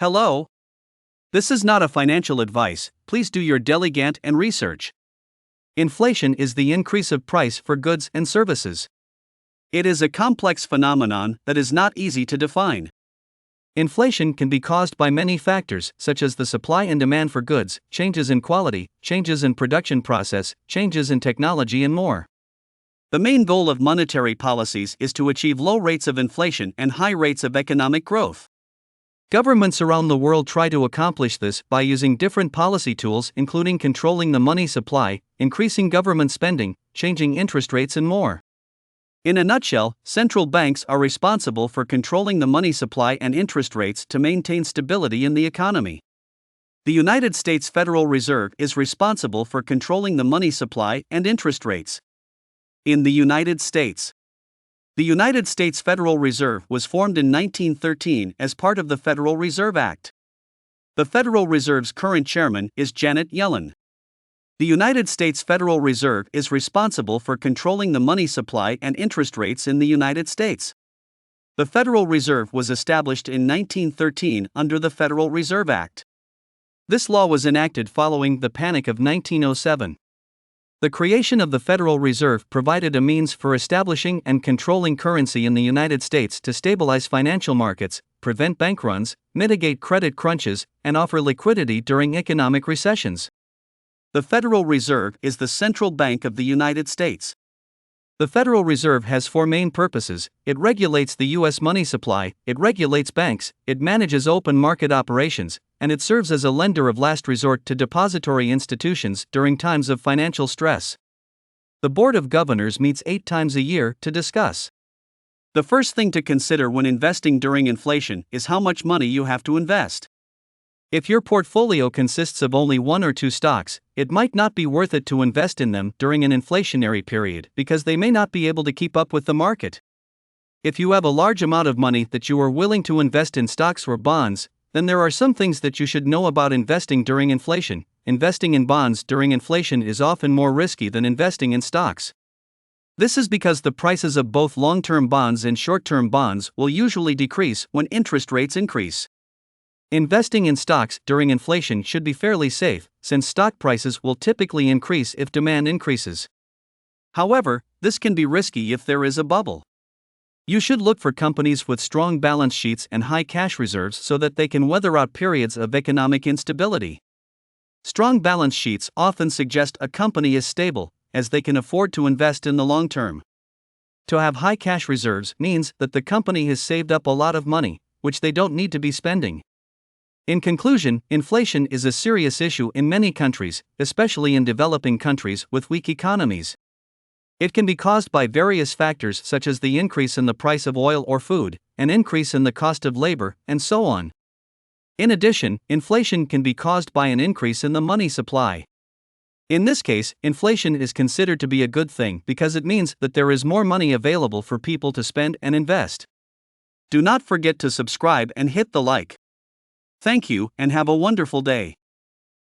Hello? This is not a financial advice, please do your diligence and research. Inflation is the increase of price for goods and services. It is a complex phenomenon that is not easy to define. Inflation can be caused by many factors, such as the supply and demand for goods, changes in quality, changes in production process, changes in technology, and more. The main goal of monetary policies is to achieve low rates of inflation and high rates of economic growth. Governments around the world try to accomplish this by using different policy tools, including controlling the money supply, increasing government spending, changing interest rates, and more. In a nutshell, central banks are responsible for controlling the money supply and interest rates to maintain stability in the economy. The United States Federal Reserve is responsible for controlling the money supply and interest rates. In the United States, the United States Federal Reserve was formed in 1913 as part of the Federal Reserve Act. The Federal Reserve's current chairman is Janet Yellen. The United States Federal Reserve is responsible for controlling the money supply and interest rates in the United States. The Federal Reserve was established in 1913 under the Federal Reserve Act. This law was enacted following the Panic of 1907. The creation of the Federal Reserve provided a means for establishing and controlling currency in the United States to stabilize financial markets, prevent bank runs, mitigate credit crunches, and offer liquidity during economic recessions. The Federal Reserve is the central bank of the United States. The Federal Reserve has four main purposes: it regulates the U.S. money supply, it regulates banks, it manages open market operations, and it serves as a lender of last resort to depository institutions during times of financial stress. The Board of Governors meets 8 times a year to discuss. The first thing to consider when investing during inflation is how much money you have to invest. If your portfolio consists of only 1 or 2 stocks, it might not be worth it to invest in them during an inflationary period because they may not be able to keep up with the market. If you have a large amount of money that you are willing to invest in stocks or bonds, then there are some things that you should know about investing during inflation. Investing in bonds during inflation is often more risky than investing in stocks. This is because the prices of both long-term bonds and short-term bonds will usually decrease when interest rates increase. Investing in stocks during inflation should be fairly safe, since stock prices will typically increase if demand increases. However, this can be risky if there is a bubble. You should look for companies with strong balance sheets and high cash reserves so that they can weather out periods of economic instability. Strong balance sheets often suggest a company is stable, as they can afford to invest in the long term. To have high cash reserves means that the company has saved up a lot of money, which they don't need to be spending. In conclusion, inflation is a serious issue in many countries, especially in developing countries with weak economies. It can be caused by various factors such as the increase in the price of oil or food, an increase in the cost of labor, and so on. In addition, inflation can be caused by an increase in the money supply. In this case, inflation is considered to be a good thing because it means that there is more money available for people to spend and invest. Do not forget to subscribe and hit the like. Thank you and have a wonderful day.